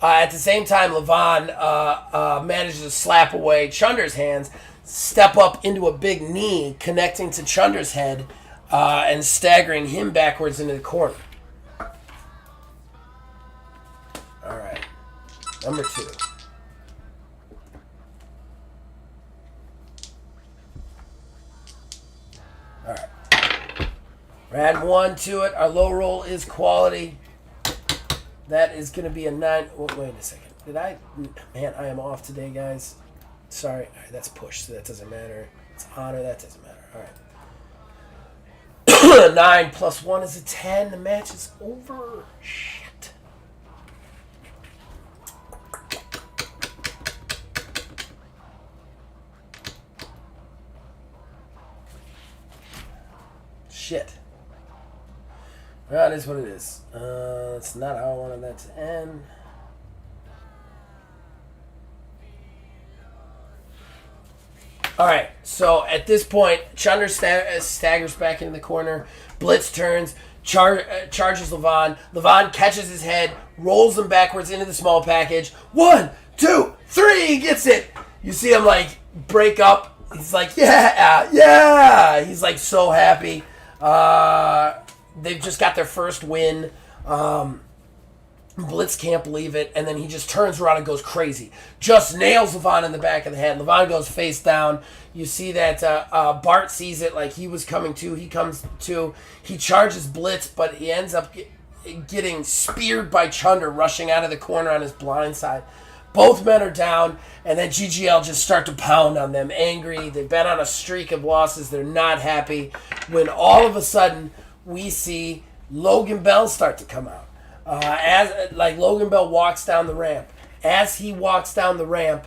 At the same time, Levon manages to slap away Chunder's hands, step up into a big knee, connecting to Chunder's head, and staggering him backwards into the corner. All right, number 2. All right, we're adding 1 to it. Our low roll is quality. That is going to be a 9. Wait a second. Did I? Man, I am off today, guys. Sorry. All right, that's push, so that doesn't matter. It's honor, that doesn't matter. All right. 9 plus 1 is a 10. The match is over. Shit. Shit. Well, it is what it is. It's not how I wanted that to end. All right, so at this point, Chunder staggers back into the corner. Blitz turns, charges Levon. Levon catches his head, rolls him backwards into the small package. 1, 2, 3, he gets it. You see him like break up. He's like, yeah. He's like so happy. They've just got their first win. Blitz can't believe it, and then he just turns around and goes crazy. Just nails Levon in the back of the head. Levon goes face down. You see that Bart sees it like he was coming to. He comes to. He charges Blitz, but he ends up getting speared by Chunder, rushing out of the corner on his blind side. Both men are down, and then GGL just start to pound on them, angry. They've been on a streak of losses. They're not happy. When all of a sudden, we see Logan Bell start to come out. As Logan Bell walks down the ramp. As he walks down the ramp,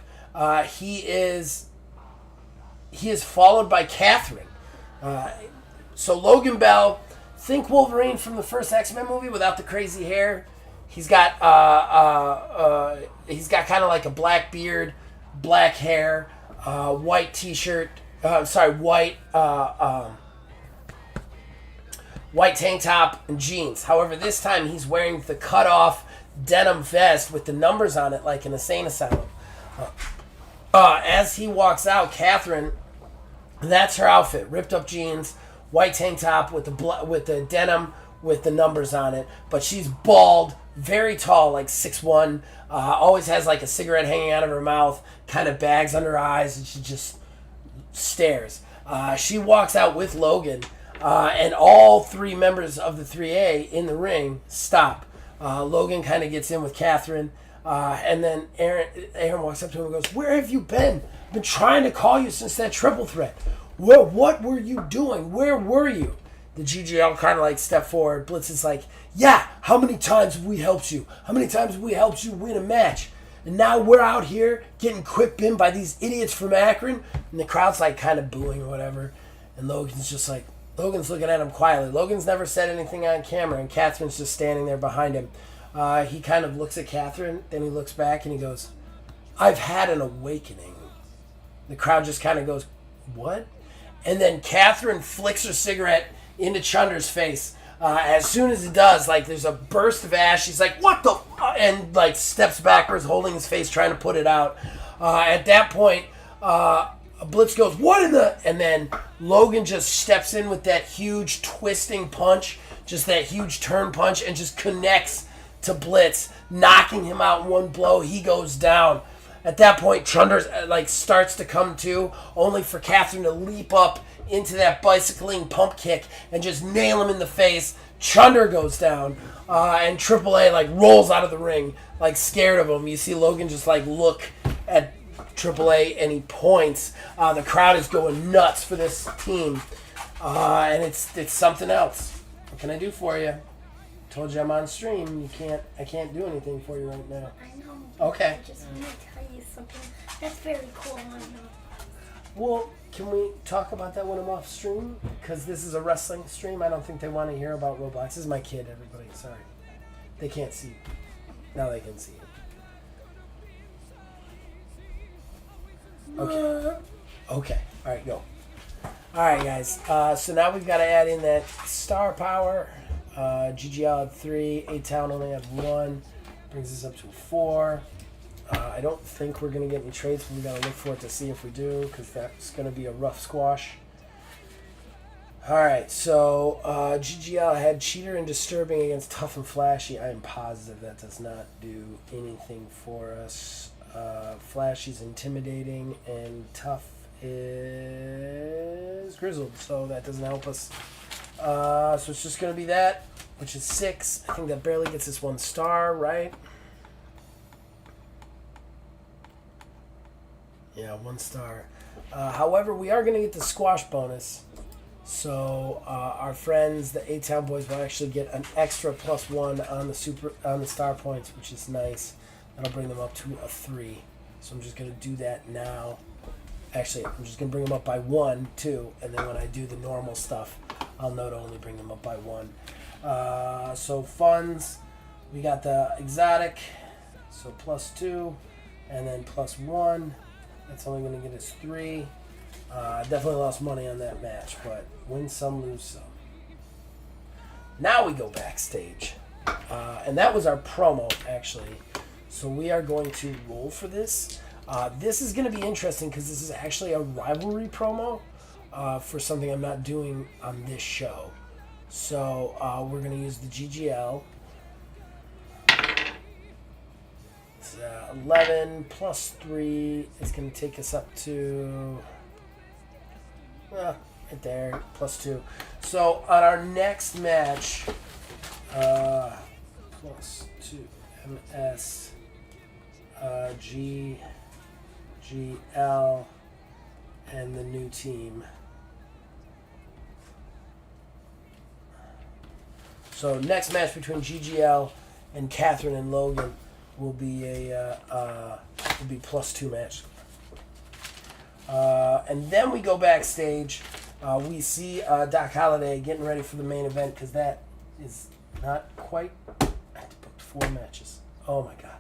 he is followed by Catherine. So Logan Bell, think Wolverine from the first X-Men movie without the crazy hair. He's got kind of like a black beard, black hair, white T-shirt. White tank top and jeans. However, this time he's wearing the cut-off denim vest with the numbers on it, like an insane asylum. As he walks out, Catherine, that's her outfit: ripped up jeans, white tank top with the denim with the numbers on it. But she's bald, very tall, like 6'1". Always has like a cigarette hanging out of her mouth, kind of bags under her eyes, and she just stares. She walks out with Logan. And all 3 members of the 3A in the ring stop. Logan kind of gets in with Catherine. And then Aaron walks up to him and goes, "Where have you been? I've been trying to call you since that triple threat. What were you doing? Where were you?" The GGL kind of like step forward. Blitz is like, "Yeah, how many times have we helped you? How many times have we helped you win a match? And now we're out here getting quick pinned by these idiots from Akron." And the crowd's like kind of booing or whatever. And Logan's just like, Logan's looking at him quietly. Logan's never said anything on camera, and Catherine's just standing there behind him. He kind of looks at Catherine, then he looks back, and he goes, "I've had an awakening." The crowd just kind of goes, "What?" And then Catherine flicks her cigarette into Chunder's face. As soon as it does, like, there's a burst of ash. She's like, "What the?" And, like, steps backwards, holding his face, trying to put it out. At that point, Blitz goes, "What in the?" And then Logan just steps in with that huge twisting punch, just that huge turn punch, and just connects to Blitz, knocking him out in one blow. He goes down. At that point, Chunder starts to come to, only for Catherine to leap up into that bicycling pump kick and just nail him in the face. Chunder goes down, and AAA rolls out of the ring, scared of him. You see Logan just look at AAA and he points. The crowd is going nuts for this team, and it's something else. What can I do for you? Told you I'm on stream. I can't do anything for you right now. I know. Okay. I just want to tell you something. That's very cool. I know. Well, can we talk about that when I'm off stream? Because this is a wrestling stream. I don't think they want to hear about Roblox. This is my kid, everybody. Sorry. They can't see. Now they can see it. Okay. Okay. All right, go. All right, guys. So now we've got to add in that star power. GGL had 3. A-Town only had 1. Brings us up to a 4. I don't think we're going to get any trades, but we got to look for it to see if we do, because that's going to be a rough squash. Alright, so GGL had Cheater and Disturbing against Tough and Flashy. I am positive that does not do anything for us. Flashy's Intimidating, and Tough is Grizzled, so that doesn't help us. So it's just going to be that, which is 6. I think that barely gets us 1 star, right? Yeah, 1 star. However, we are going to get the squash bonus. So our friends, the A-Town boys, will actually get an extra +1 on the star points, which is nice. That'll bring them up to a 3. So I'm just going to do that now. Actually, I'm just going to bring them up by 1, too. And then when I do the normal stuff, I'll know to only bring them up by 1. So funds, we got the exotic. So +2, and then +1. That's only going to get us 3. Definitely lost money on that match, but win some, lose some. Now we go backstage. And that was our promo, actually. So we are going to roll for this. This is going to be interesting because this is actually a rivalry promo for something I'm not doing on this show. So we're going to use the GGL. It's 11 plus 3 is going to take us up to... right there, +2. So on our next match, +2 MS GL and the new team. So next match between GGL and Catherine and Logan will be a +2 match. And then we go backstage. We see Doc Holliday getting ready for the main event because that is not quite. I had to book 4 matches. Oh my god.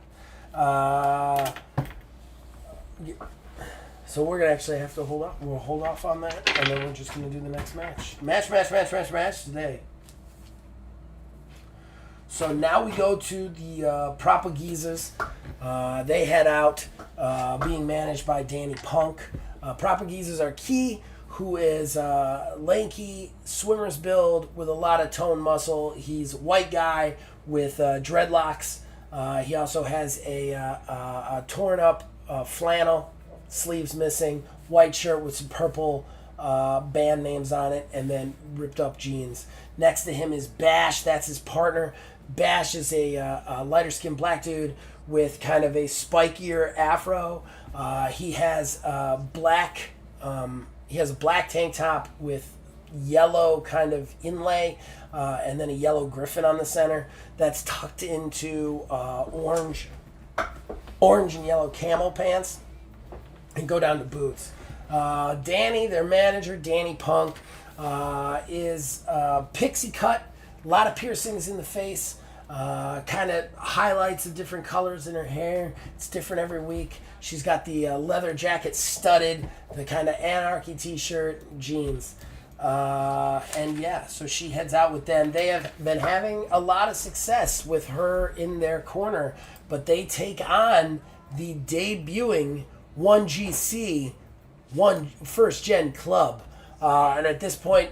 So we're gonna actually have to hold off. We'll hold off on that, and then we're just gonna do the next match. Match today. So now we go to the Propagizas. They head out, being managed by Danny Punk. Propagizas are Key, who is lanky, swimmer's build with a lot of toned muscle. He's a white guy with dreadlocks. He also has a torn up flannel, sleeves missing, white shirt with some purple band names on it, and then ripped up jeans. Next to him is Bash. That's his partner. Bash is a lighter skinned black dude with kind of a spikier afro. He has a black tank top with yellow kind of inlay, and then a yellow griffin on the center that's tucked into orange and yellow camel pants and go down to boots. Danny, their manager, Danny Punk, is pixie cut, a lot of piercings in the face, kind of highlights of different colors in her hair. It's different every week. She's got the leather jacket studded, the kind of anarchy t-shirt, jeans. And yeah, so she heads out with them. They have been having a lot of success with her in their corner, but they take on the debuting 1GC, First Gen Club. And at this point,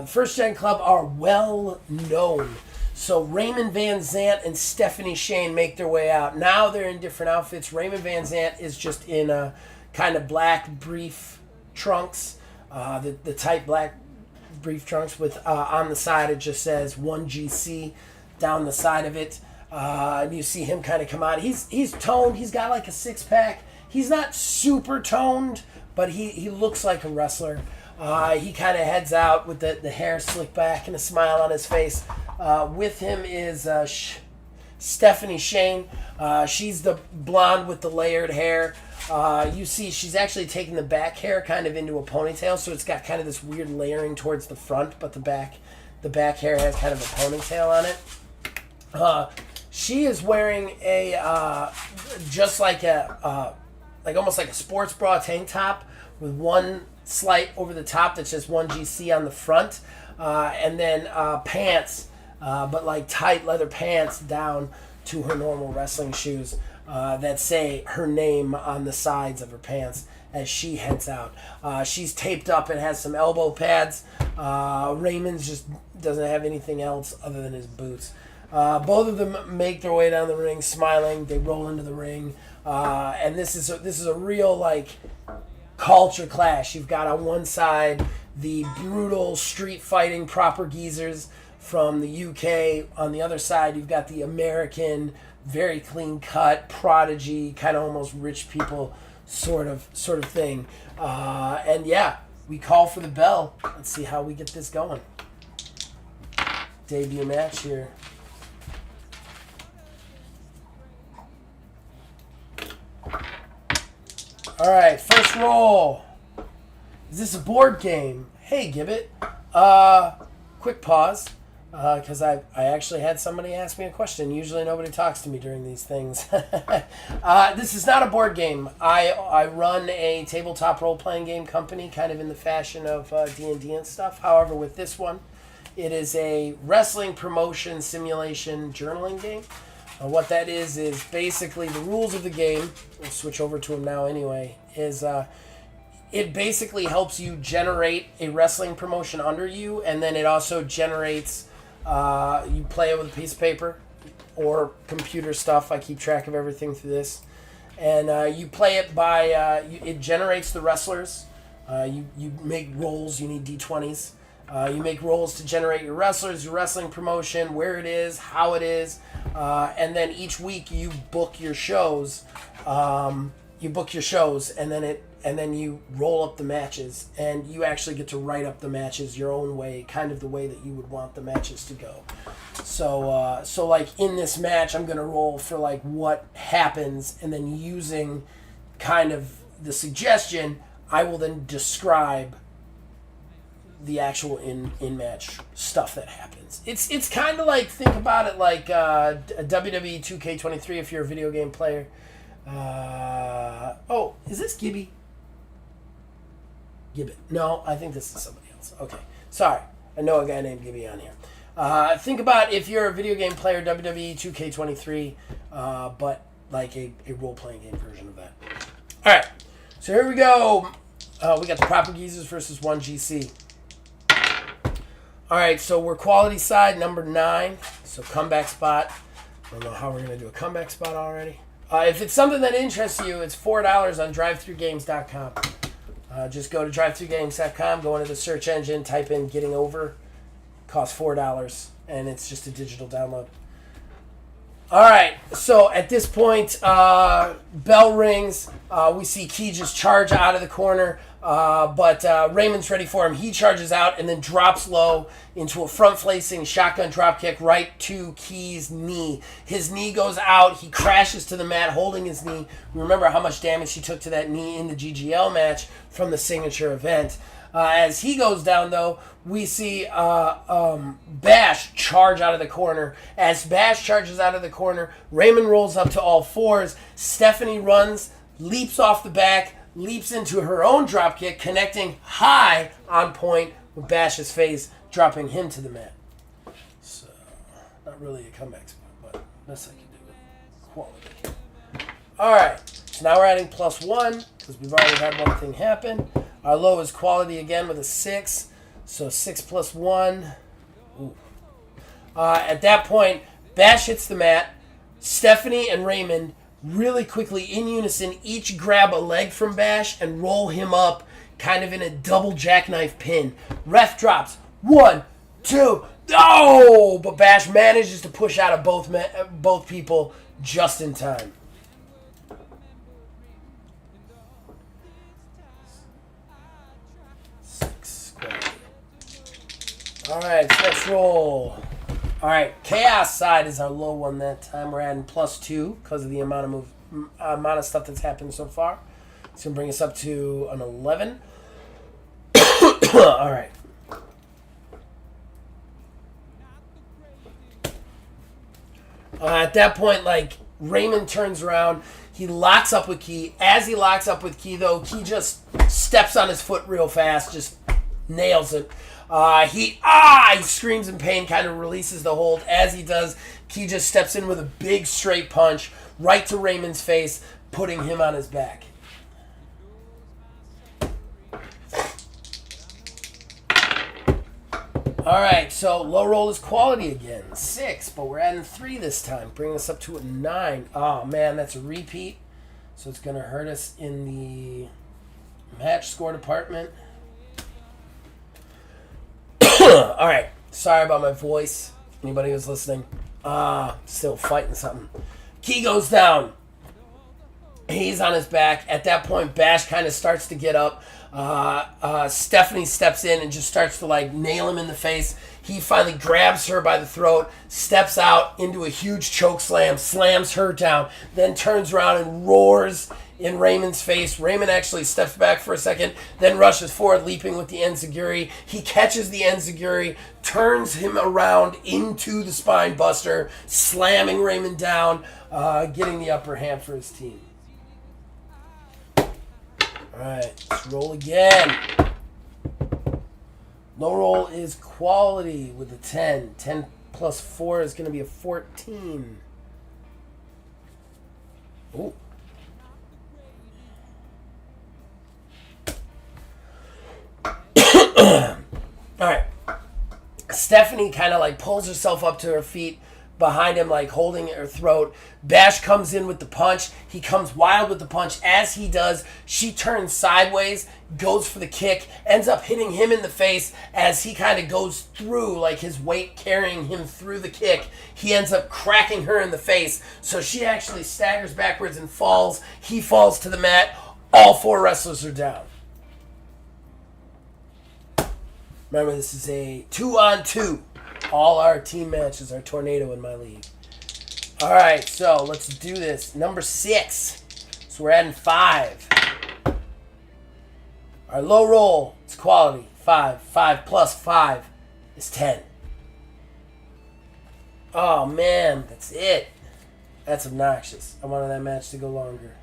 First Gen Club are well known. So Raymond Van Zant and Stephanie Shane make their way out. Now they're in different outfits. Raymond Van Zant is just in a kind of black brief trunks, the tight black brief trunks with on the side it just says 1GC down the side of it. And you see him kind of come out. He's toned. He's got like a 6-pack. He's not super toned, but he looks like a wrestler. He kind of heads out with the hair slicked back and a smile on his face. With him is Stephanie Shane. She's the blonde with the layered hair. You see she's actually taking the back hair kind of into a ponytail, so it's got kind of this weird layering towards the front, but the back hair has kind of a ponytail on it. She is wearing a just like almost like a sports bra tank top with one slight over the top that says 1GC on the front, and then pants, but like tight leather pants down to her normal wrestling shoes that say her name on the sides of her pants as she heads out. She's taped up and has some elbow pads. Raymond's just doesn't have anything else other than his boots. Both of them make their way down the ring smiling. They roll into the ring. And this is a real, like, culture clash. You've got on one side the brutal street fighting proper geezers from the UK. On the other side, you've got the American, very clean cut, prodigy, kind of almost rich people sort of thing. And yeah, we call for the bell. Let's see how we get this going. Debut match here. All right, first roll. Is this a board game? Hey, Gibbet. Quick pause, because I actually had somebody ask me a question. Usually nobody talks to me during these things. This is not a board game. I run a tabletop role-playing game company, kind of in the fashion of D&D and stuff. However, with this one, it is a wrestling promotion simulation journaling game. What that is basically the rules of the game. We'll switch over to them now anyway. It basically helps you generate a wrestling promotion under you, and then it also generates. You play it with a piece of paper or computer stuff. I keep track of everything through this, and you play it by. It generates the wrestlers. You make rolls. You need D20s. You make rolls to generate your wrestlers, your wrestling promotion, where it is, how it is, and then each week you book your shows. And then you roll up the matches, and you actually get to write up the matches your own way, kind of the way that you would want the matches to go. So like in this match, I'm gonna roll for like what happens, and then using kind of the suggestion, I will then describe the actual in-match stuff that happens. It's kind of like, think about it like a WWE 2K23 if you're a video game player. Oh, is this Gibby? Gibbet. No, I think this is somebody else. Okay, sorry. I know a guy named Gibby on here. Think about if you're a video game player, WWE 2K23, but like a role-playing game version of that. All right, so here we go. We got the proper geezers versus 1GC. All right, so we're quality side, number 9. So comeback spot. I don't know how we're going to do a comeback spot already. If it's something that interests you, it's $4 on drivethragames.com. Just go to drivethragames.com, go into the search engine, type in Getting Over. Costs $4, and it's just a digital download. All right, so at this point, bell rings. We see Key just charge out of the corner, but Raymond's ready for him. He charges out and then drops low into a front-facing shotgun dropkick right to Key's knee. His knee goes out. He crashes to the mat holding his knee. Remember how much damage he took to that knee in the GGL match from the signature event. As he goes down, though, we see Bash charge out of the corner. As Bash charges out of the corner, Raymond rolls up to all fours. Stephanie runs, leaps off the back, leaps into her own dropkick, connecting high on point with Bash's face, dropping him to the mat. So, not really a comeback spot, but best I can do it. Quality. All right, so now we're adding +1 because we've already had one thing happen. Our low is quality again with a 6. So 6 + 1. Ooh. At that point, Bash hits the mat. Stephanie and Raymond really quickly in unison each grab a leg from Bash and roll him up kind of in a double jackknife pin. Ref drops. 1, 2. Oh! But Bash manages to push out of both people just in time. All right, let's roll. All right, Chaos side is our low one that time. We're adding +2 because of the amount of stuff that's happened so far. It's going to bring us up to an 11. All right. At that point, like, Raymond turns around. He locks up with Key. As he locks up with Key, though, Key just steps on his foot real fast, just nails it. He screams in pain, kind of releases the hold. As he does, Key just steps in with a big straight punch right to Raymond's face, putting him on his back. Alright, so low roll is quality again. 6, but we're adding 3 this time, bringing us up to a 9. Oh man, that's a repeat. So it's going to hurt us in the match score department. Alright, sorry about my voice. Anybody who's listening? Still fighting something. Key goes down. He's on his back. At that point, Bash kind of starts to get up. Stephanie steps in and just starts to like nail him in the face. He finally grabs her by the throat, steps out into a huge choke slam, slams her down, then turns around and roars in Raymond's face. Raymond actually steps back for a second, then rushes forward, leaping with the enziguri. He catches the enziguri, turns him around into the spine buster, slamming Raymond down, getting the upper hand for his team. Alright, let's roll again. Low roll is quality with a 10. 10 plus 4 is going to be a 14. Ooh. Alright. Stephanie kind of like pulls herself up to her feet behind him, like holding her throat. Bash comes in with the punch. He comes wild with the punch. As he does, she turns sideways, goes for the kick, ends up hitting him in the face as he kind of goes through, like his weight carrying him through the kick. He ends up cracking her in the face. So she actually staggers backwards and falls. He falls to the mat. All 4 wrestlers are down. Remember, this is a 2-on-2. All our team matches are tornado in my league. Alright, so let's do this. Number 6. So we're adding 5. Our low roll is quality. 5. 5 plus 5 is 10. Oh man, that's it. That's obnoxious. I wanted that match to go longer.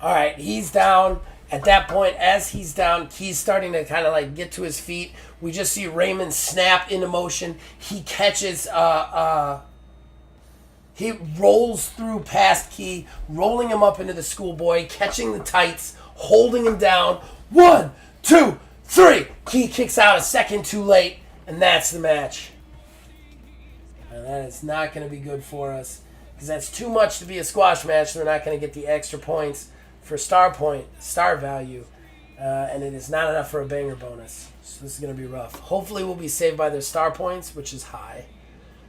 Alright, he's down. At that point, as he's down, Key's starting to kind of like get to his feet. We just see Raymond snap into motion. He catches, he rolls through past Key, rolling him up into the schoolboy, catching the tights, holding him down. 1, 2, 3. Key kicks out a second too late, and that's the match. And that is not going to be good for us, because that's too much to be a squash match. So we're not going to get the extra points for star value, and it is not enough for a banger bonus. So this is going to be rough. Hopefully we'll be saved by their star points, which is high.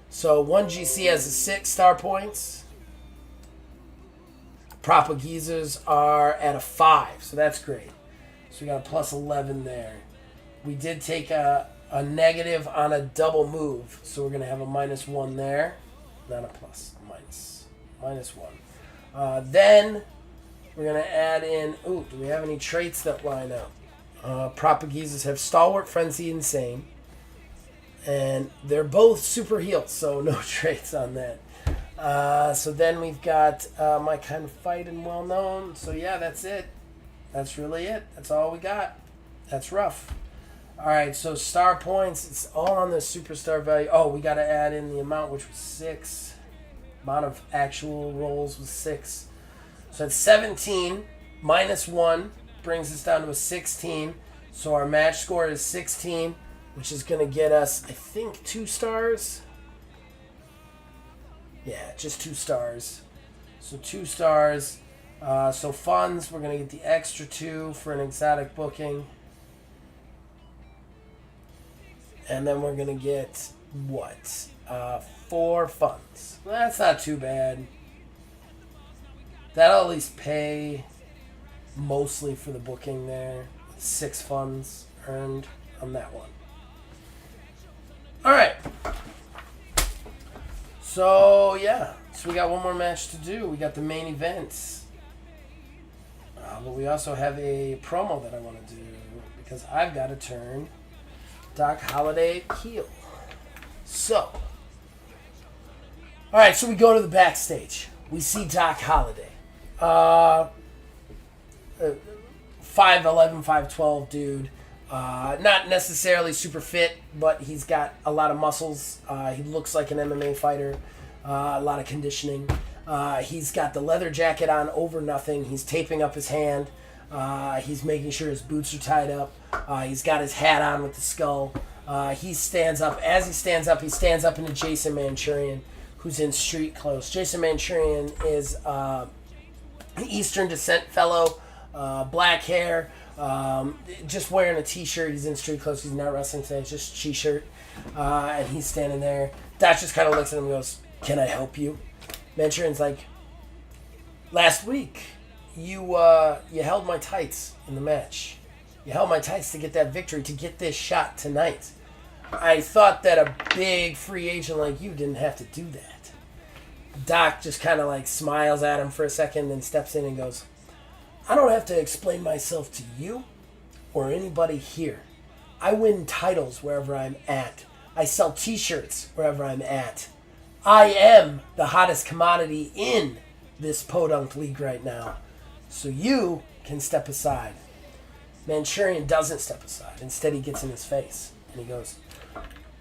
So 1GC has a 6 star points. Propagizers are at a 5, so that's great. So we got a plus 11 there. We did take a negative on a double move, so we're going to have a -1 there. Not a plus, -1. Then we're going to add in... Ooh, do we have any traits that line up? Propagizers have Stalwart, Frenzy, Insane. And they're both super heals, so no traits on that. So then we've got My Kind of Fight and Well Known. So yeah, that's it. That's really it. That's all we got. That's rough. Alright, so star points. It's all on the superstar value. Oh, we got to add in the amount, which was 6. Amount of actual rolls was 6. So that's 17 -1 brings us down to a 16. So our match score is 16, which is going to get us, I think, 2 stars. Yeah, just 2 stars. So 2 stars. So funds, we're going to get the extra 2 for an exotic booking. And then we're going to get, what? 4 funds. Well, that's not too bad. That'll at least pay mostly for the booking there. 6 funds earned on that one. Alright. So, yeah. So we got one more match to do. We got the main events. But we also have a promo that I want to do, because I've got to turn Doc Holliday heel. So. Alright, so we go to the backstage. We see Doc Holliday. 5'11", 5'12" dude. Not necessarily super fit, but he's got a lot of muscles. He looks like an MMA fighter. A lot of conditioning. He's got the leather jacket on over nothing. He's taping up his hand. He's making sure his boots are tied up. He's got his hat on with the skull. He stands up. As he stands up into Jason Manchurian, who's in street clothes. Jason Manchurian is an Eastern descent fellow, black hair, just wearing a t-shirt. He's in street clothes. He's not wrestling today. It's just a t-shirt. And he's standing there. Doc just kind of looks at him and goes, "Can I help you?" Manchurian's like, "Last week, you held my tights in the match. You held my tights to get that victory, to get this shot tonight. I thought that a big free agent like you didn't have to do that." Doc just kind of like smiles at him for a second, then steps in and goes, "I don't have to explain myself to you or anybody here. I win titles wherever I'm at. I sell t-shirts wherever I'm at. I am the hottest commodity in this podunk league right now. So you can step aside." Manchurian doesn't step aside. Instead, he gets in his face. And he goes,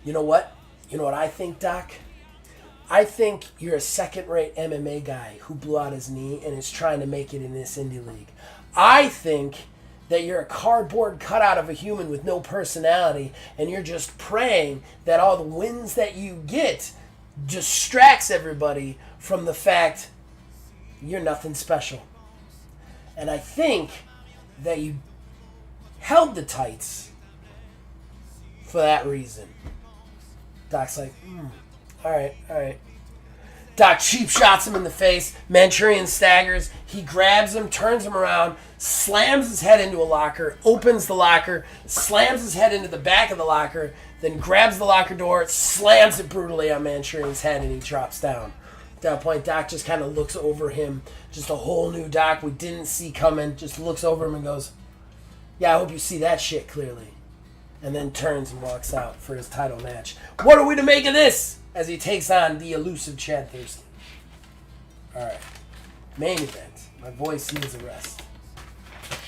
"You know what? You know what I think, Doc? I think you're a second-rate MMA guy who blew out his knee and is trying to make it in this indie league. I think that you're a cardboard cutout of a human with no personality, and you're just praying that all the wins that you get distracts everybody from the fact you're nothing special. And I think that you held the tights for that reason." Doc's like, all right. Doc cheap shots him in the face. Manchurian staggers. He grabs him, turns him around, slams his head into a locker, opens the locker, slams his head into the back of the locker, then grabs the locker door, slams it brutally on Manchurian's head, and he drops down. At that point, Doc just kind of looks over him. Just a whole new Doc we didn't see coming. Just looks over him and goes, "Yeah, I hope you see that shit clearly." And then turns and walks out for his title match. What are we to make of this? As he takes on the elusive Chad Thurston. Alright. Main event. My voice needs a rest.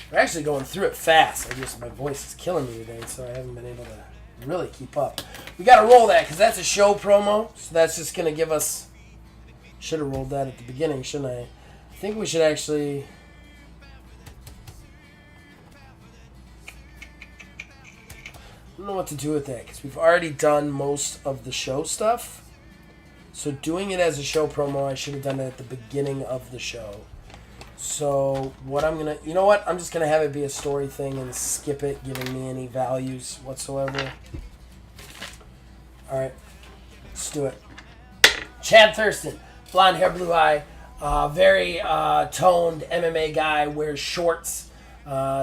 We're actually going through it fast. My voice is killing me today, so I haven't been able to really keep up. We gotta roll that, because that's a show promo. So that's just gonna give us... Should have rolled that at the beginning, shouldn't I? I think we should actually... I don't know what to do with that, because we've already done most of the show stuff. So doing it as a show promo, I should have done it at the beginning of the show. So what I'm going to... You know what? I'm just going to have it be a story thing and skip it, giving me any values whatsoever. Alright. Let's do it. Chad Thurston. Blonde hair, blue eye. Very toned MMA guy. Wears shorts.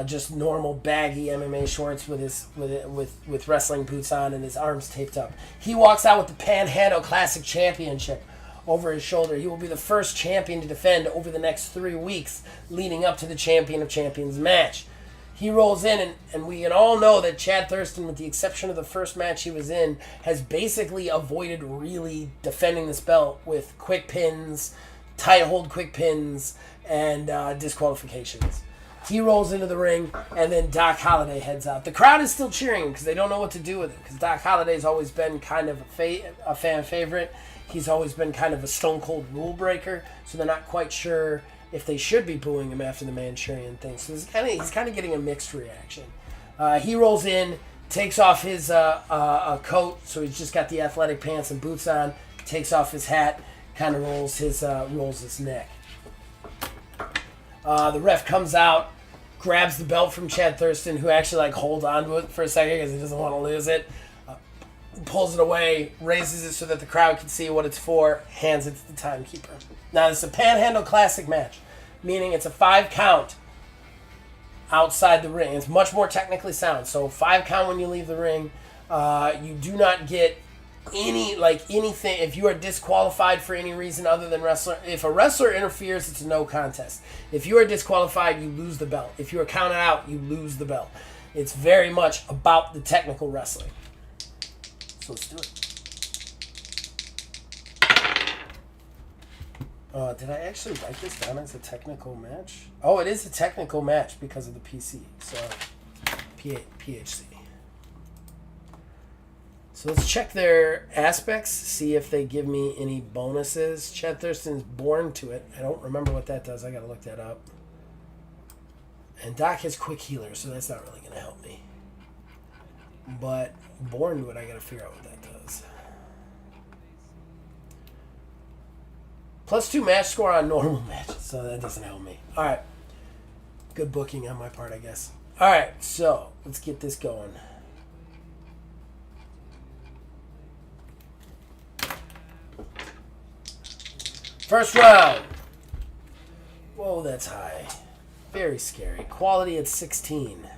Just normal baggy MMA shorts with wrestling boots on and his arms taped up. He walks out with the Panhandle Classic Championship over his shoulder. He will be the first champion to defend over the next 3 weeks leading up to the Champion of Champions match. He rolls in, and we can all know that Chad Thurston, with the exception of the first match he was in, has basically avoided really defending this belt with quick pins, tight hold quick pins, and disqualifications. He rolls into the ring, and then Doc Holliday heads out. The crowd is still cheering because they don't know what to do with it, because Doc Holliday's always been kind of a fan favorite. He's always been kind of a stone-cold rule breaker, so they're not quite sure if they should be booing him after the Manchurian thing. So he's kind of getting a mixed reaction. He rolls in, takes off his coat, so he's just got the athletic pants and boots on, takes off his hat, kind of rolls his neck. The ref comes out, grabs the belt from Chad Thurston, who actually holds on to it for a second because he doesn't want to lose it. Pulls it away, raises it so that the crowd can see what it's for, hands it to the timekeeper. Now, this is a Panhandle Classic match, meaning it's a 5 count outside the ring. It's much more technically sound. So 5 count when you leave the ring. You do not get anything. If you are disqualified for any reason other than wrestler, if a wrestler interferes, it's a no contest. If you are disqualified, you lose the belt. If you are counted out, you lose the belt. It's very much about the technical wrestling. So let's do it. Did I actually write this down as a technical match? Oh, it is a technical match because of the PC. So, PHC. So let's check their aspects, see if they give me any bonuses. Chad Thurston's born to it. I don't remember what that does. I gotta look that up. And Doc has quick healer, so that's not really gonna help me. But born to it, I gotta figure out what that does. +2 match score on normal matches, so that doesn't help me. Alright. Good booking on my part, I guess. Alright, so let's get this going. First round. Whoa, that's high. Very scary. Quality at 16.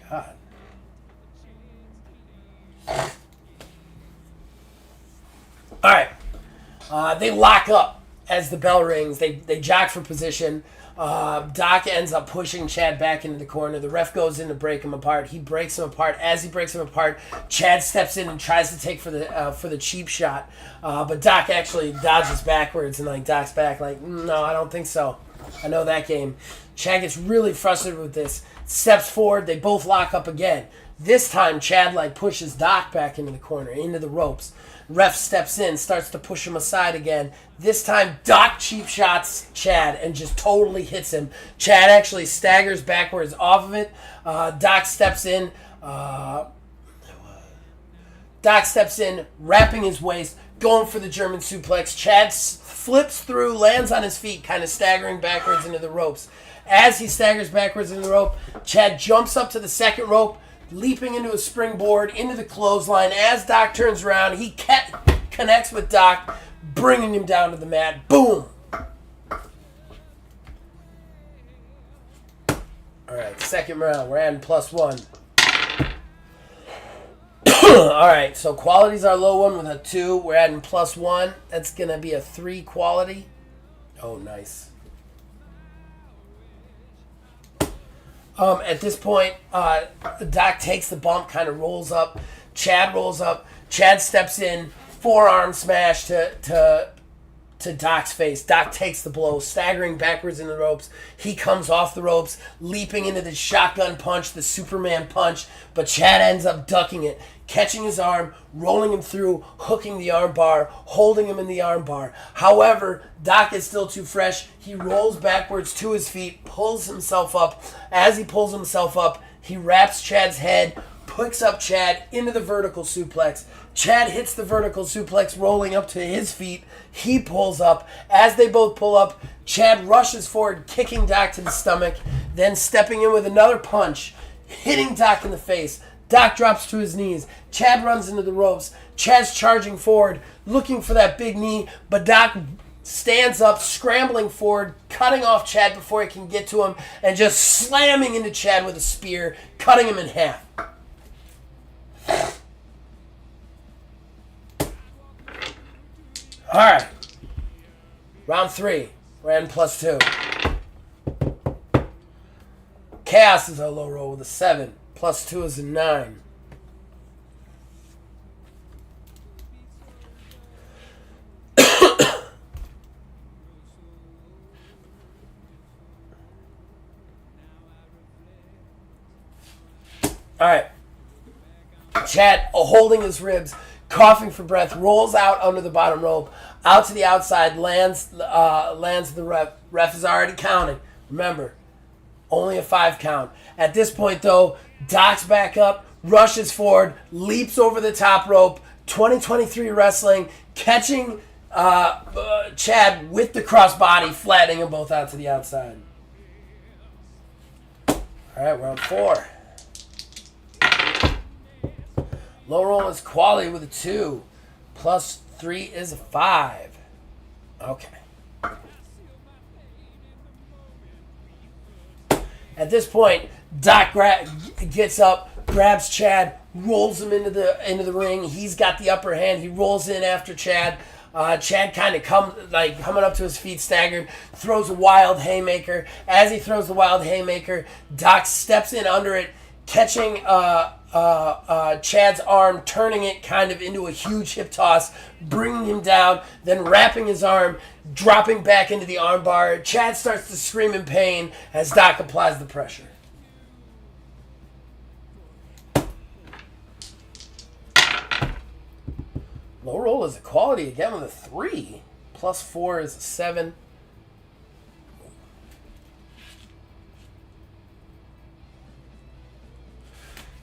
God. Alright. They lock up as the bell rings. They jock for position. Doc ends up pushing Chad back into the corner. The ref goes in to break him apart. He breaks him apart. As he breaks him apart, Chad steps in and tries to take for the cheap shot. But Doc actually dodges backwards, and Doc's back no, I don't think so. I know that game. Chad gets really frustrated with this. Steps forward. They both lock up again. This time, Chad pushes Doc back into the corner, into the ropes. Ref steps in, starts to push him aside again. This time, Doc cheap shots Chad and just totally hits him. Chad actually staggers backwards off of it. Doc steps in. Doc steps in, wrapping his waist, going for the German suplex. Chad flips through, lands on his feet, kind of staggering backwards into the ropes. As he staggers backwards into the rope, Chad jumps up to the second rope, leaping into a springboard, into the clothesline. As Doc turns around, he connects with Doc, bringing him down to the mat. Boom! Alright, second round. We're adding +1. Alright, so quality's our low one with a 2. We're adding +1. That's going to be a 3 quality. Oh, nice. At this point, Doc takes the bump, kind of rolls up. Chad rolls up. Chad steps in, forearm smash to Doc's face. Doc takes the blow, staggering backwards in the ropes. He comes off the ropes, leaping into the shotgun punch, the Superman punch, but Chad ends up ducking it, catching his arm, rolling him through, hooking the arm bar, holding him in the arm bar. However, Doc is still too fresh. He rolls backwards to his feet, pulls himself up. As he pulls himself up, he wraps Chad's head, picks up Chad into the vertical suplex. Chad hits the vertical suplex, rolling up to his feet. He pulls up. As they both pull up, Chad rushes forward, kicking Doc to the stomach, then stepping in with another punch, hitting Doc in the face. Doc drops to his knees. Chad runs into the ropes. Chad's charging forward, looking for that big knee, but Doc stands up, scrambling forward, cutting off Chad before he can get to him, and just slamming into Chad with a spear, cutting him in half. Alright. Round 3. We're adding +2. Chaos is our low roll with a 7. +2 is a 9. Alright. Chad, holding his ribs, coughing for breath, rolls out under the bottom rope, out to the outside, lands the ref. Ref is already counting. Remember, only a 5 count. At this point, though, Doc's back up, rushes forward, leaps over the top rope. 2023 wrestling, catching Chad with the crossbody, flattening them both out to the outside. All right, we're on 4. Low roll is quality with a 2. +3 is a 5. Okay. At this point, Doc gets up, grabs Chad, rolls him into the ring. He's got the upper hand. He rolls in after Chad. Chad kind of coming up to his feet, staggered, throws a wild haymaker. As he throws the wild haymaker, Doc steps in under it, catching Chad's arm, turning it kind of into a huge hip toss, bringing him down, then wrapping his arm, dropping back into the arm bar. Chad starts to scream in pain as Doc applies the pressure. Low roll is equality again with a 3. Plus 4 is a 7.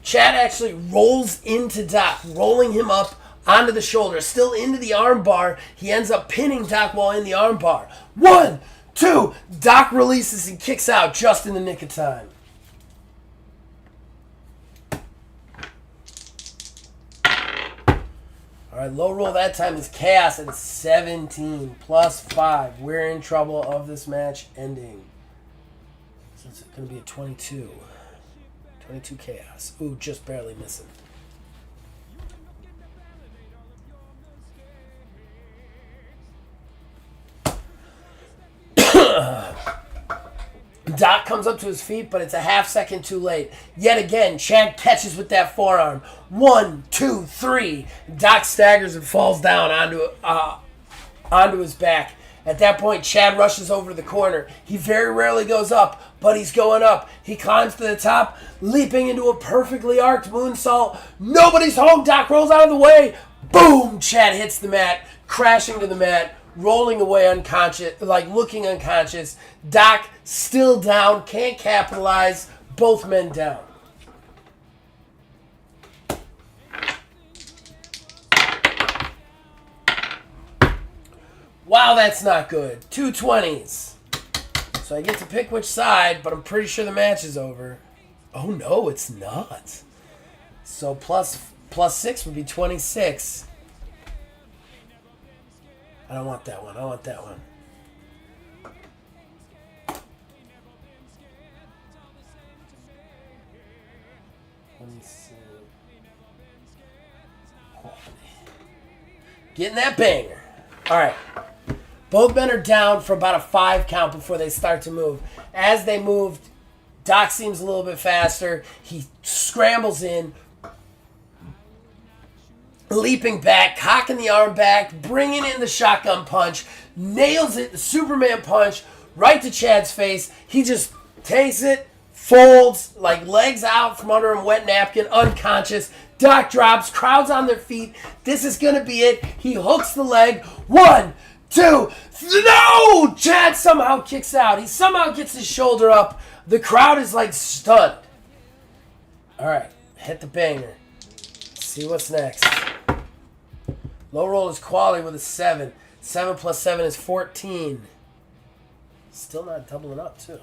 Chad actually rolls into Doc, rolling him up onto the shoulder, still into the arm bar. He ends up pinning Doc while in the arm bar. 1, 2. Doc releases and kicks out just in the nick of time. All right, low roll that time is chaos at 17 plus 5. We're in trouble of this match ending. So it's going to be a 22. 22 chaos. Ooh, just barely missing. Doc comes up to his feet, but it's a half second too late. Yet again, Chad catches with that forearm. 1, 2, 3. Doc staggers and falls down onto his back. At that point, Chad rushes over to the corner. He very rarely goes up, but he's going up. He climbs to the top, leaping into a perfectly arced moonsault. Nobody's home. Doc rolls out of the way. Boom! Chad hits the mat, crashing to the mat, rolling away unconscious, like looking unconscious. Doc still down, can't capitalize. Both men down. Wow, that's not good. 2 20s. So I get to pick which side, but I'm pretty sure the match is over. Oh no, it's not. So plus 6 would be 26. I don't want that one. I want that one. Let me see. Getting that banger. All right. Both men are down for about a 5 count before they start to move. As they move, Doc seems a little bit faster. He scrambles in, leaping back, cocking the arm back, bringing in the shotgun punch, nails it, the Superman punch, right to Chad's face. He just takes it, folds, like legs out from under him, wet napkin, unconscious. Doc drops, crowds on their feet. This is going to be it. He hooks the leg. 1, 2, no! Chad somehow kicks out. He somehow gets his shoulder up. The crowd is like stunned. All right, hit the banger. See what's next. Low roll is quality with a 7. 7 plus 7 is 14. Still not doubling up, too.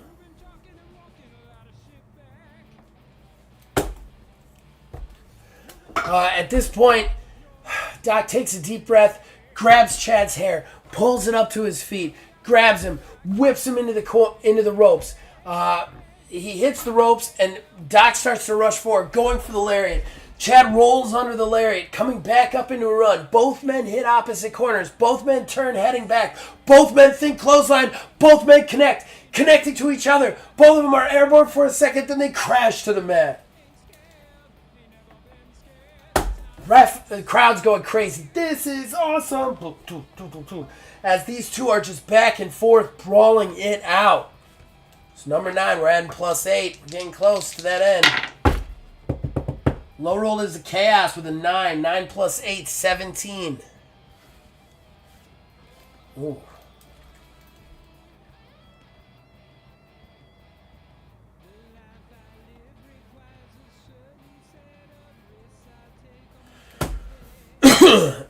At this point, Doc takes a deep breath, grabs Chad's hair, pulls it up to his feet, grabs him, whips him into the ropes. He hits the ropes, and Doc starts to rush forward, going for the lariat. Chad rolls under the lariat, coming back up into a run. Both men hit opposite corners. Both men turn, heading back. Both men think clothesline. Both men connecting to each other. Both of them are airborne for a second, then they crash to the mat. The crowd's going crazy. This is awesome. As these two are just back and forth, brawling it out. So number 9, we're adding plus 8. We're getting close to that end. Low roll is a chaos with a 9. 9 plus 8, 17. Ooh.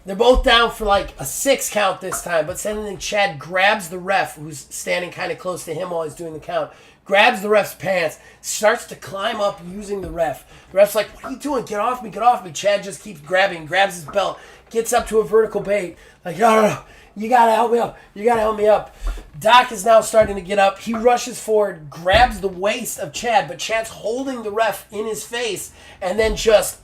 They're both down for like a 6 count this time, but suddenly Chad grabs the ref, who's standing kind of close to him while he's doing the count, grabs the ref's pants, starts to climb up using the ref. The ref's like, what are you doing? Get off me, get off me. Chad just keeps grabbing, grabs his belt, gets up to a vertical bait. Like, no, you gotta help me up. You gotta help me up. Doc is now starting to get up. He rushes forward, grabs the waist of Chad, but Chad's holding the ref in his face, and then just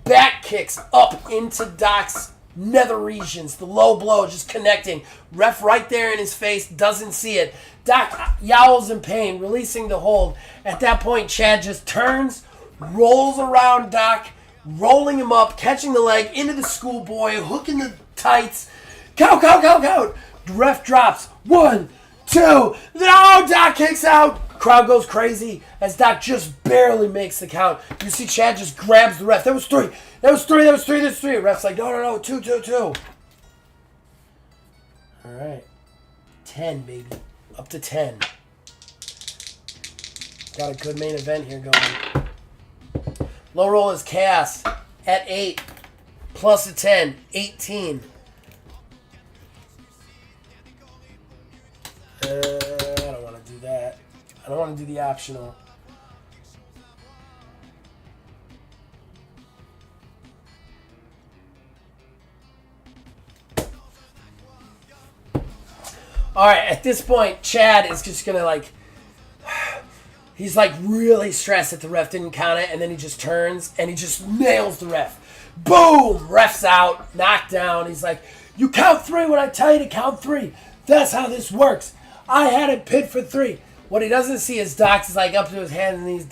back kicks up into Doc's nether regions. The low blow just connecting. Ref right there in his face, doesn't see it. Doc yowls in pain, releasing the hold. At that point, Chad just turns, rolls around Doc, rolling him up, catching the leg into the schoolboy, hooking the tights. Count, count, count, count. The ref drops. 1, 2. No, Doc kicks out. Crowd goes crazy as Doc just barely makes the count. You see Chad just grabs the ref. That was 3. That was 3. That was 3. That's 3. The ref's like, no. 2, 2, 2. All right. 10, baby. Up to 10. Got a good main event here going. Low roll is Chaos at 8. Plus a 10. 18. I don't want to do that. I don't want to do the optional. Alright, at this point, Chad is just going to like... He's like really stressed that the ref didn't count it, and then he just turns and he just nails the ref. Boom! Ref's out, knocked down. He's like, you count 3 when I tell you to count 3. That's how this works. I had it pinned for 3. What he doesn't see is Doc's like up to his hand, and he's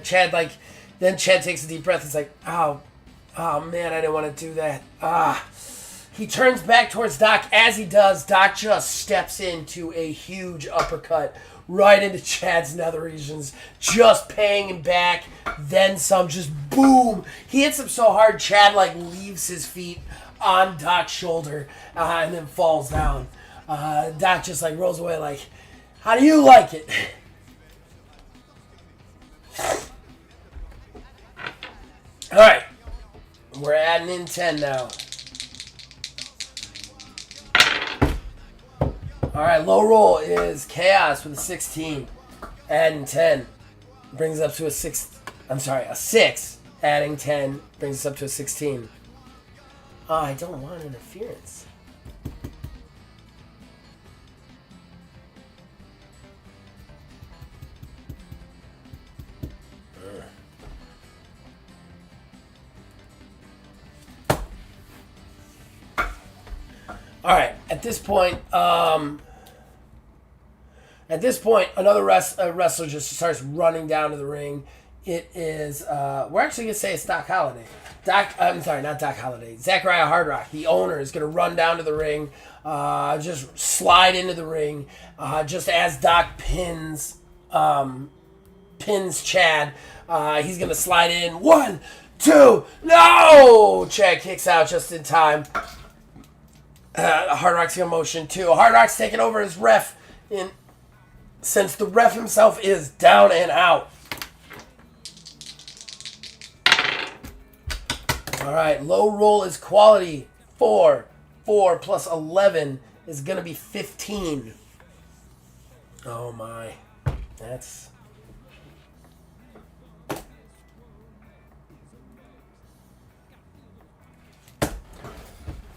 Chad like. Then Chad takes a deep breath. He's like, oh man, I didn't want to do that. He turns back towards Doc. As he does, Doc just steps into a huge uppercut right into Chad's nether regions, just paying him back. Then some, just boom. He hits him so hard, Chad like leaves his feet on Doc's shoulder and then falls down. Doc just like rolls away like, how do you like it? All right, we're adding in 10 now. All right, low roll is Chaos with a 16, adding 10, brings us up to a 6. I'm sorry, a 6, adding 10 brings us up to a 16. Oh, I don't want interference. All right. At this point, another wrestler just starts running down to the ring. It is we're actually gonna say it's Doc Holliday. I'm sorry, not Doc Holliday. Zachariah Hardrock, the owner, is gonna run down to the ring, just slide into the ring, just as Doc pins Chad. He's gonna slide in. 1, 2, no! Chad kicks out just in time. Hard Rock's in motion too. Hard Rock's taking over as ref since the ref himself is down and out. Alright, low roll is quality. 4. 4 plus 11 is going to be 15. Oh my. That's...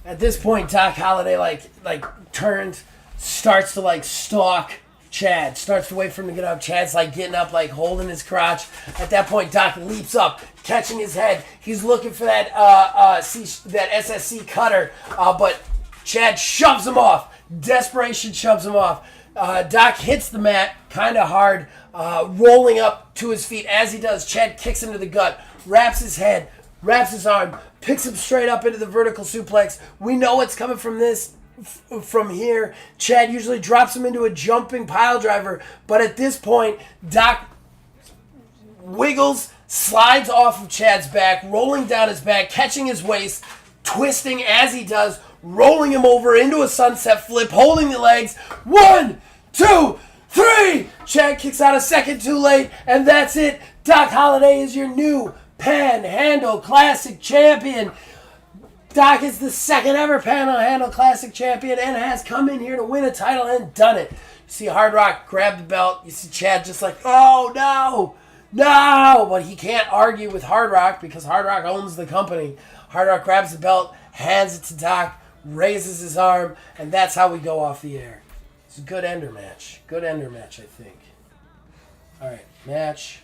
At this point, Doc Holliday like turns, starts to like stalk Chad, starts to wait for him to get up. Chad's like getting up, like holding his crotch. At that point, Doc leaps up, catching his head. He's looking for that that SSC cutter, but Chad shoves him off. Desperation shoves him off. Doc hits the mat kind of hard, rolling up to his feet. As he does, Chad kicks him to the gut, wraps his head, wraps his arm, picks him straight up into the vertical suplex. We know what's coming from this. From here, Chad usually drops him into a jumping pile driver, but at this point, Doc wiggles, slides off of Chad's back, rolling down his back, catching his waist, twisting as he does, rolling him over into a sunset flip, holding the legs. 1, 2, 3! Chad kicks out a second too late, and that's it. Doc Holliday is your new Panhandle Classic champion. Doc is the second ever Panhandle Classic champion and has come in here to win a title and done it. You see Hard Rock grab the belt. You see Chad just like, oh no! But he can't argue with Hard Rock because Hard Rock owns the company. Hard Rock grabs the belt, hands it to Doc, raises his arm, and that's how we go off the air. It's a good ender match. Good ender match, I think. Alright, match.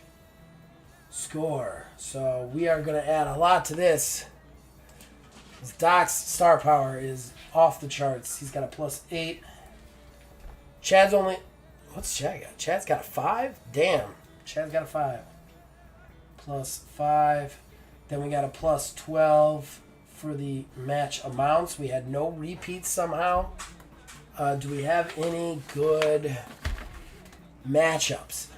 Score. So we are going to add a lot to this. Doc's star power is off the charts. He's got a +8. Chad's only... What's Chad got? Chad's got a 5? Damn. Chad's got a 5. plus 5. Then we got a plus 12 for the match amounts. We had no repeats somehow. Do we have any good matchups?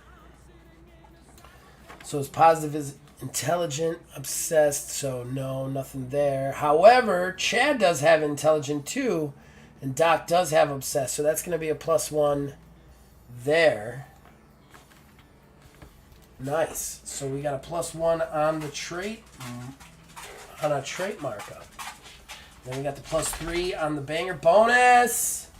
So it's positive is intelligent, obsessed, so no, nothing there. However, Chad does have intelligent too, and Doc does have obsessed, so that's going to be a plus 1 there. Nice. So we got a plus 1 on the trait, on a trait markup. Then we got the plus 3 on the banger bonus.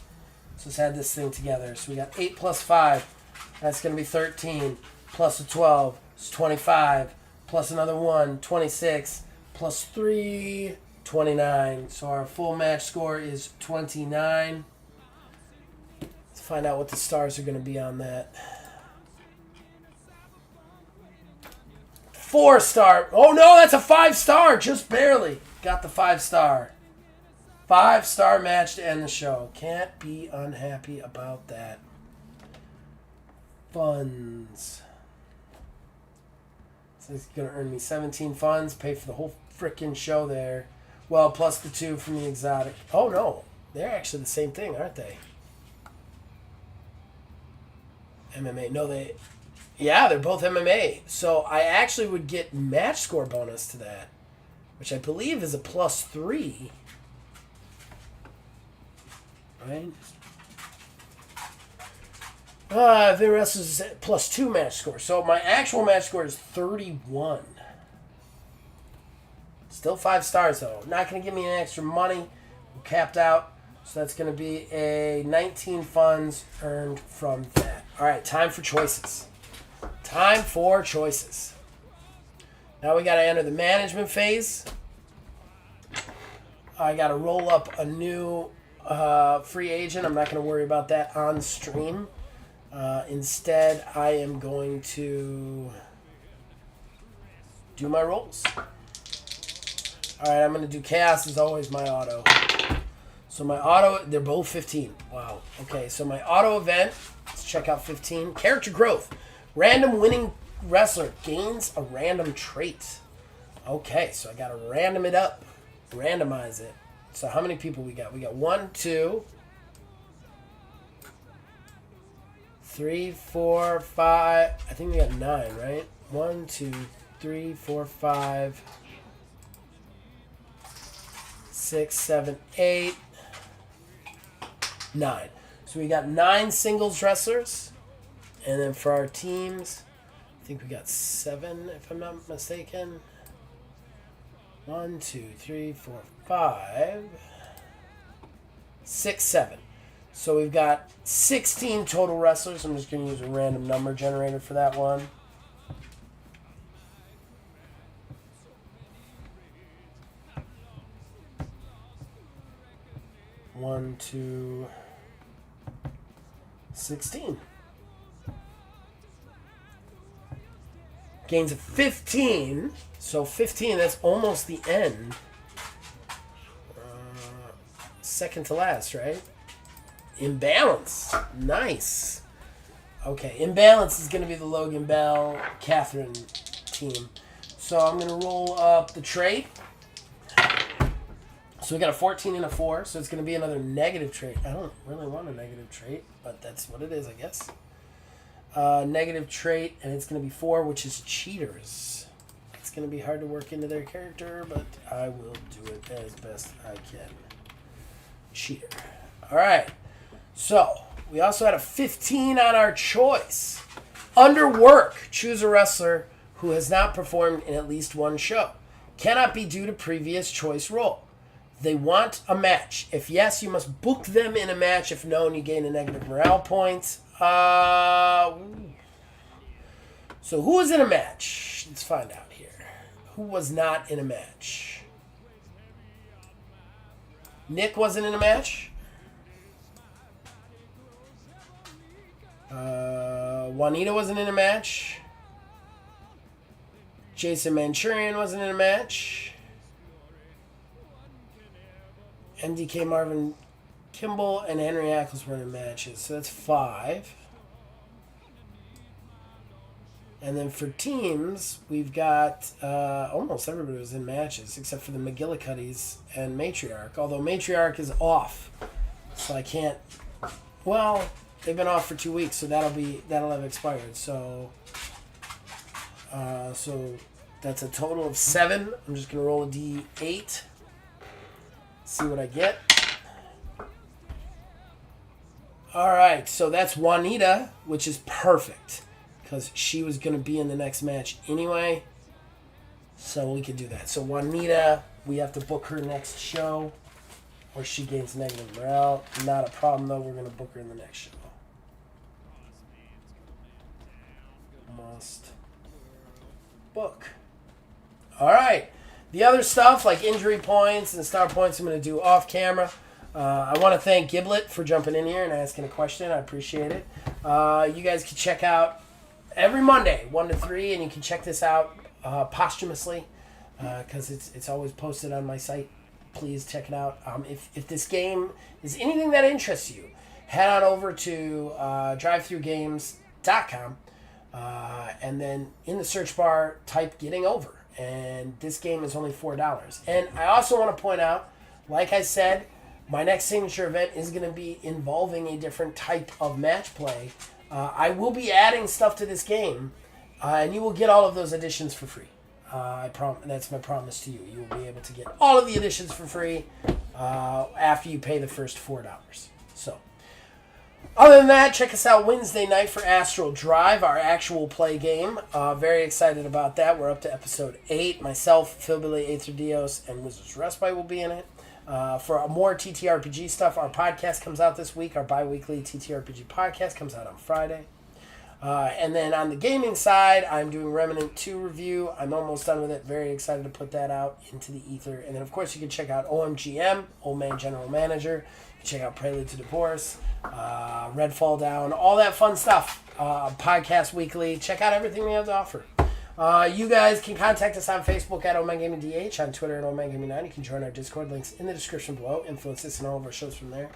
So let's add this thing together. So we got 8 plus 5. That's going to be 13. Plus a 12. It's 25. Plus another 1. 26. Plus 3. 29. So our full match score is 29. Let's find out what the stars are going to be on that. 4-star. Oh no, that's a 5-star. Just barely. Got the 5-star. 5-star match to end the show. Can't be unhappy about that. Funds. So it's going to earn me 17 funds. Pay for the whole freaking show there. Well, plus the 2 from the exotic. Oh no. They're actually the same thing, aren't they? MMA. No, they... Yeah, they're both MMA. So I actually would get match score bonus to that, which I believe is a plus 3. Right? The rest is plus 2 match score. So my actual match score is 31. Still 5 stars though. Not going to give me any extra money. We're capped out. So that's going to be a 19 funds earned from that. All right, time for choices. Time for choices. Now we got to enter the management phase. I got to roll up a new free agent. I'm not going to worry about that on stream. Instead, I am going to do my rolls. All right, I'm going to do chaos as always, my auto. So my auto, they're both 15. Wow. Okay, so my auto event, let's check out 15. Character growth. Random winning wrestler gains a random trait. Okay, so I got to random it up. Randomize it. So how many people we got? We got 1, 2, 3, 4, 5. I think we got 9, right? 1, 2, 3, 4, 5, 6, 7, 8, 9. So we got 9 singles wrestlers. And then for our teams, I think we got 7, if I'm not mistaken. 1, 2, 3, 4, 5, 6, 7. So we've got 16 total wrestlers. I'm just going to use a random number generator for that one. One, 2, 16. Gains of 15. So 15, that's almost the end. Second to last, right? Imbalance. Nice. Okay, Imbalance is going to be the Logan Bell, Catherine team. So I'm going to roll up the trait. So we got a 14 and a 4, so it's going to be another negative trait. I don't really want a negative trait, but that's what it is, I guess. Negative trait, and it's going to be 4, which is cheaters. It's going to be hard to work into their character, but I will do it as best I can. Cheater. All right. So we also had a 15 on our choice. Under work, choose a wrestler who has not performed in at least one show. Cannot be due to previous choice role. They want a match. If yes, you must book them in a match. If no, you gain a negative morale points. So who was in a match? Let's find out here. Who was not in a match? Nick wasn't in a match. Juanita wasn't in a match. Jason Manchurian wasn't in a match. MDK Marvin Kimball and Henry Ackles were in matches. So that's 5. And then for teams, we've got almost everybody was in matches except for the McGillicuddies and Matriarch. Although Matriarch is off, so I can't. Well, they've been off for 2 weeks, so that'll have expired. So that's a total of 7. I'm just gonna roll a D8. See what I get. All right, so that's Juanita, which is perfect because she was going to be in the next match anyway. So we can do that. So Juanita, we have to book her next show or she gains negative morale. Not a problem, though. We're going to book her in the next show. Must book. All right. The other stuff, like injury points and star points, I'm going to do off camera. I want to thank Giblet for jumping in here and asking a question. I appreciate it. You guys can check out every Monday, 1 to 3, and you can check this out posthumously because it's always posted on my site. Please check it out. If this game is anything that interests you, head on over to drivethragames.com and then in the search bar, type Getting Over. And this game is only $4. And I also want to point out, like I said, my next signature event is going to be involving a different type of match play. I will be adding stuff to this game, and you will get all of those additions for free. That's my promise to you. You will be able to get all of the additions for free after you pay the first $4. So, other than that, check us out Wednesday night for Astral Drive, our actual play game. Very excited about that. We're up to episode 8. Myself, Phil Billy, Aether Dios, and Wizards Respite will be in it. For more TTRPG stuff, our podcast comes out this week. Our bi-weekly TTRPG podcast comes out on Friday. And then on the gaming side, I'm doing Remnant 2 review. I'm almost done with it. Very excited to put that out into the ether. And then, of course, you can check out OMGM, Old Man General Manager. You can check out Prelude to Divorce, Red Fall Down, all that fun stuff. Podcast weekly. Check out everything we have to offer. You guys can contact us on Facebook at OldManGamingDH, on Twitter at OldManGaming9. You can join our Discord, links in the description below. Influence this and all of our shows from there.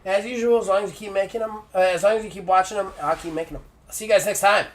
As usual, as long as you keep making them, as long as you keep watching them, I'll keep making them. I'll see you guys next time.